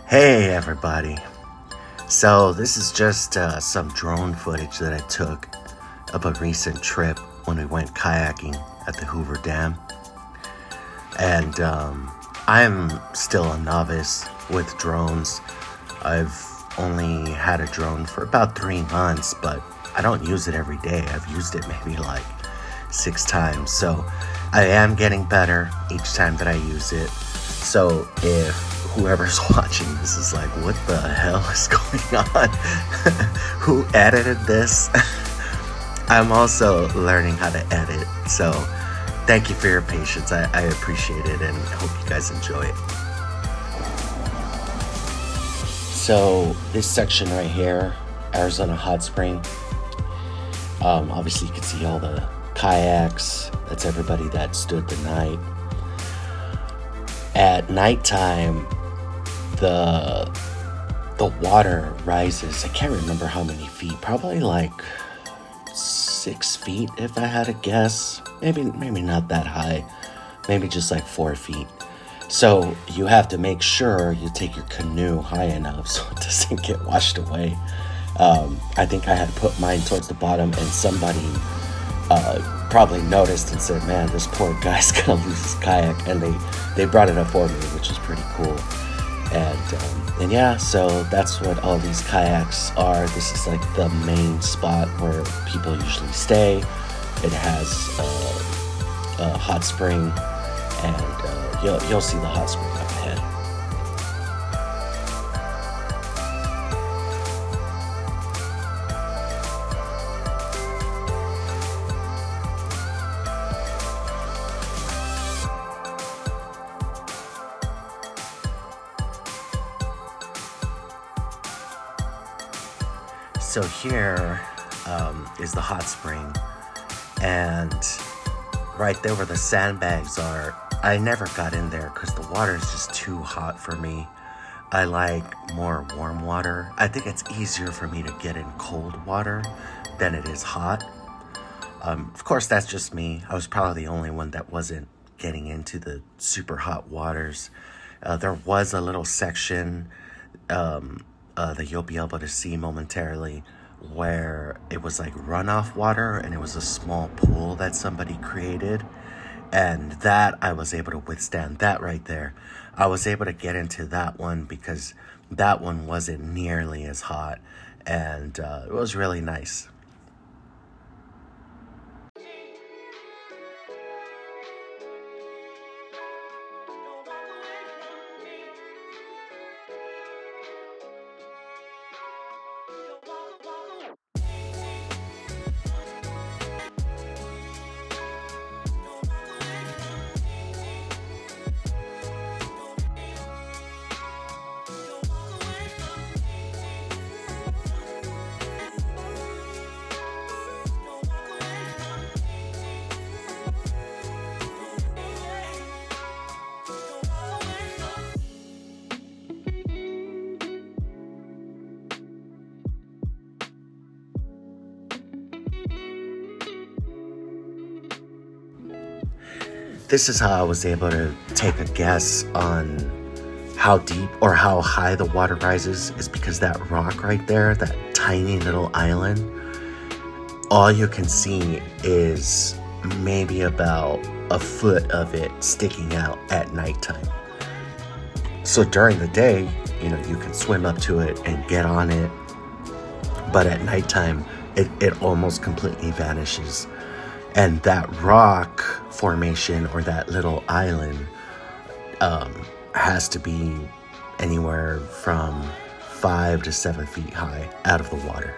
Hey everybody. So this is just some drone footage that I took of a recent trip when we went kayaking at the Hoover Dam. And I'm still a novice with drones. I've only had a drone for about 3 months, but I don't use it every day. I've used it maybe like 6 times. So I am getting better each time that I use it. So if whoever's watching this is like, what the hell is going on? Who edited this? I'm also learning how to edit. So thank you for your patience. I appreciate it and I hope you guys enjoy it. So this section right here, Arizona Hot Spring. Obviously you can see all the kayaks. That's everybody that stood the night. At nighttime, the water rises. I can't remember how many feet. Probably like 6 feet, if I had to guess. Maybe not that high. Maybe just like 4 feet. So you have to make sure you take your canoe high enough so it doesn't get washed away. I think I had put mine towards the bottom, and somebody probably noticed and said, man, this poor guy's gonna lose his kayak, and they brought it up for me, which is pretty cool. And yeah, so that's what all these kayaks are. This is like the main spot where people usually stay. It has a hot spring, and you'll see the hot spring up ahead. So here is the hot spring, and right there where the sandbags are, I never got in there because the water is just too hot for me. I like more warm water. I think it's easier for me to get in cold water than it is hot. Of course, that's just me. I was probably the only one that wasn't getting into the super hot waters. There was a little section that you'll be able to see momentarily where it was like runoff water, and it was a small pool that somebody created, and that I was able to withstand that right there. I was able to get into that one because that one wasn't nearly as hot, and it was really nice. This is how I was able to take a guess on how deep or how high the water rises, is because that rock right there, that tiny little island, all you can see is maybe about a foot of it sticking out at nighttime. So during the day, you can swim up to it and get on it, but at nighttime, it almost completely vanishes. And that rock formation, or that little island, has to be anywhere from 5 to 7 feet high out of the water.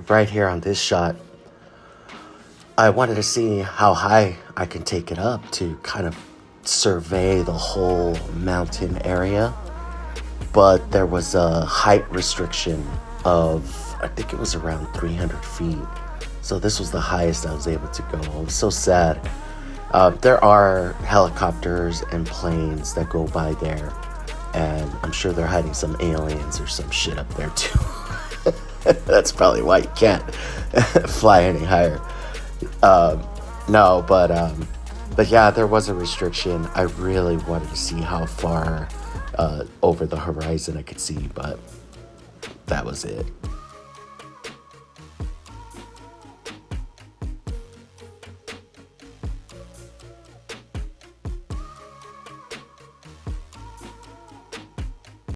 right here on this shot, I wanted to see how high I can take it up to kind of survey the whole mountain area. But there was a height restriction of, I think it was around 300 feet. So this was the highest I was able to go. I was so sad. There are helicopters and planes that go by there, and I'm sure they're hiding some aliens or some shit up there too. That's probably why you can't fly any higher. No, but yeah, there was a restriction. I really wanted to see how far over the horizon I could see, but that was it.